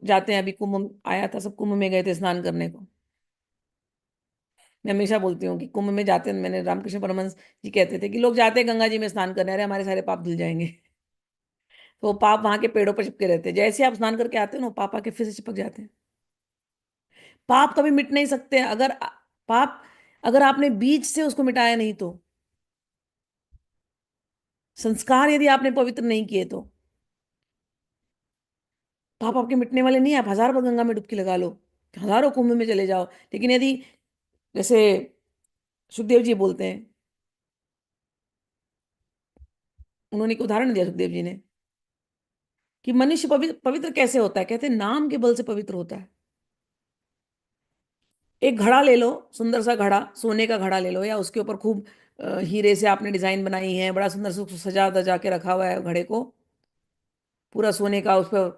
जाते हैं, अभी कुंभ आया था, सब कुंभ में गए थे स्नान करने को। मैं हमेशा बोलती हूँ कि कुंभ में जाते हैं, मैंने रामकृष्ण परमहंस जी कहते थे कि लोग जाते हैं गंगा जी में स्नान करने, अरे हमारे सारे पाप धुल जाएंगे। तो वो पाप वहां के पेड़ों पर चिपके रहते हैं, जैसे आप स्नान करके आते हो ना, वो पाप आके फिर से चिपक जाते हैं। पाप कभी मिट नहीं सकते अगर पाप, अगर आपने बीज से उसको मिटाया नहीं तो, संस्कार यदि आपने पवित्र नहीं किए तो पाप आपके मिटने वाले नहीं है। आप हजारों बार गंगा में डुबकी लगा लो, हजारों कुंभ में चले जाओ, लेकिन यदि, जैसे सुखदेव जी बोलते हैं, उन्होंने एक उदाहरण दिया सुखदेव जी ने कि मनुष्य पवित्र पवित्र कैसे होता है, कहते हैं नाम के बल से पवित्र होता है। एक घड़ा ले लो, सुंदर सा घड़ा, सोने का घड़ा ले लो, या उसके ऊपर खूब हीरे से आपने डिजाइन बनाई है, बड़ा सुंदर से उसको सजा दजा के रखा हुआ है घड़े को, पूरा सोने का उस पर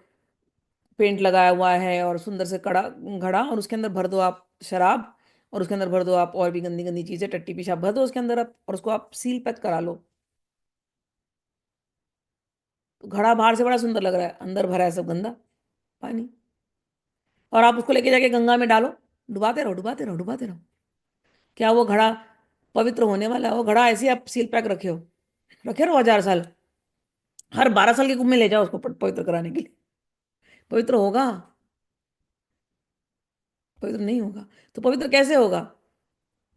पेंट लगाया हुआ है, और सुंदर से कड़ा घड़ा, और उसके अंदर भर दो आप शराब, और उसके अंदर भर दो आप और भी गंदी गंदी चीजें, टट्टी पेशाब भर दो उसके अंदर आप, और उसको आप सील पैक करा लो। तो घड़ा बाहर से बड़ा सुंदर लग रहा है, अंदर भरा है सब गंदा पानी, और आप उसको लेके जाके गंगा में डालो, डुबाते रहो डुबाते रहो डुबाते रहो, क्या वो घड़ा पवित्र होने वाला है? वो घड़ा ऐसे ही आप सील पैक रखे रहो 1000 साल, हर 12 साल के कुंभ में ले जाओ उसको पवित्र कराने के लिए, पवित्र होगा? पवित्र नहीं होगा। तो पवित्र कैसे होगा?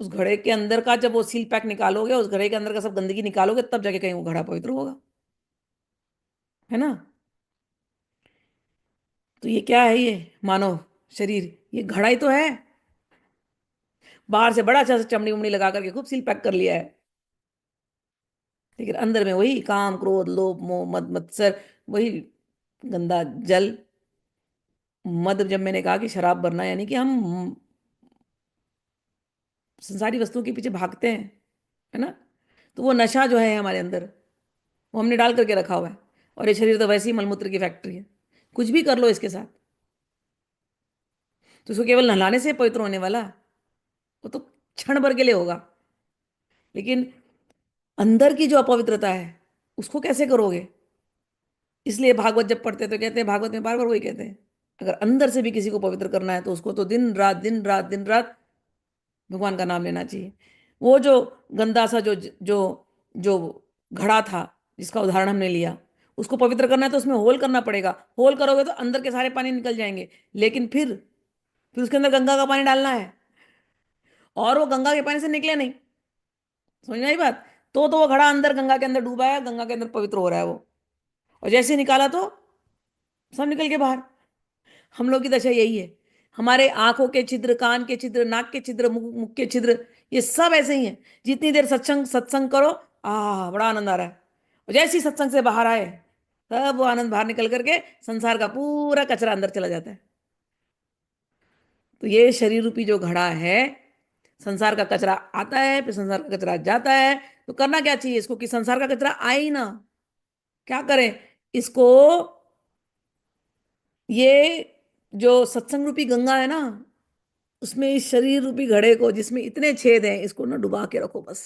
उस घड़े के अंदर का जब वो सील पैक निकालोगे, उस घड़े के अंदर का सब गंदगी निकालोगे, तब जाके कहीं वो घड़ा पवित्र होगा, है ना? तो ये क्या है, ये मानव शरीर, ये घड़ा ही तो है। बाहर से बड़ा अच्छा सा चमड़ी उमड़ी लगा करके खूब सील पैक कर लिया है, लेकिन अंदर में वही काम क्रोध लोभ मोह मद मत्सर, वही गंदा जल। मद, जब मैंने कहा कि शराब भरना, यानी कि हम संसारी वस्तुओं के पीछे भागते हैं, है ना? तो वो नशा जो है हमारे अंदर, वो हमने डाल करके रखा हुआ है। और ये शरीर तो वैसे ही मलमूत्र की फैक्ट्री है, कुछ भी कर लो इसके साथ। तो इसको केवल नहलाने से पवित्र होने वाला, वो तो क्षण भर के लिए होगा, लेकिन अंदर की जो अपवित्रता है उसको कैसे करोगे? इसलिए भागवत जब पढ़ते हैं तो कहते हैं, भागवत में बार बार वही कहते हैं, अगर अंदर से भी किसी को पवित्र करना है तो उसको तो दिन रात दिन रात दिन रात भगवान का नाम लेना चाहिए। वो जो गंदा सा जो जो जो घड़ा था, जिसका उदाहरण हमने लिया, उसको पवित्र करना है तो उसमें होल करना पड़ेगा। होल करोगे तो अंदर के सारे पानी निकल जाएंगे, लेकिन फिर उसके अंदर गंगा का पानी डालना है, और वो गंगा के पानी से निकले नहीं। समझ में आई बात? तो वो घड़ा अंदर गंगा के अंदर डूबा है, गंगा के अंदर पवित्र हो रहा है वो, और जैसे ही निकाला तो सब निकल के बाहर। हम लोग की दशा यही है, हमारे आंखों के छिद्र, कान के छिद्र, नाक के छिद्र, मुख मुख के छिद्र, ये सब ऐसे ही हैं। जितनी देर सत्संग सत्संग करो, बड़ा आनंद आ रहा है, और जैसे ही सत्संग से बाहर आए, तब वो आनंद बाहर निकल करके संसार का पूरा कचरा अंदर चला जाता है। तो ये शरीर रूपी जो घड़ा है, संसार का कचरा आता है, फिर संसार का कचरा जाता है। तो करना क्या चाहिए इसको कि संसार का कचरा आए ही ना। क्या करें इसको? ये जो सत्संग रूपी गंगा है ना, उसमें इस शरीर रूपी घड़े को, जिसमें इतने छेद हैं, इसको ना डुबा के रखो बस।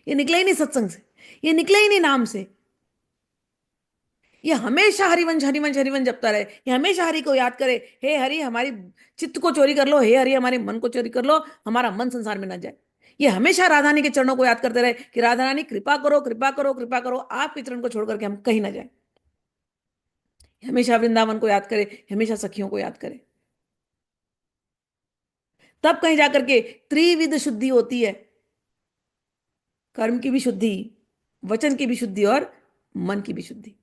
ये निकले ही नहीं सत्संग से, ये निकले ही नहीं नाम से। ये हमेशा हरिवंश हरिवंश हरिवंश जपता रहे, ये हमेशा हरि को याद करे, हे हरि हमारी चित्त को चोरी कर लो, हे हरि हमारे मन को चोरी कर लो, हमारा मन संसार में ना जाए। ये हमेशा राधा रानी के चरणों को याद करते रहे कि राधा रानी कृपा करो कृपा करो कृपा करो, आपके चरण को छोड़ करके हम कहीं ना जाए। हमेशा वृंदावन को याद करे, हमेशा सखियों को याद करे, तब कहीं जाकर के त्रिविध शुद्धि होती है, कर्म की भी शुद्धि, वचन की भी शुद्धि, और मन की भी शुद्धि।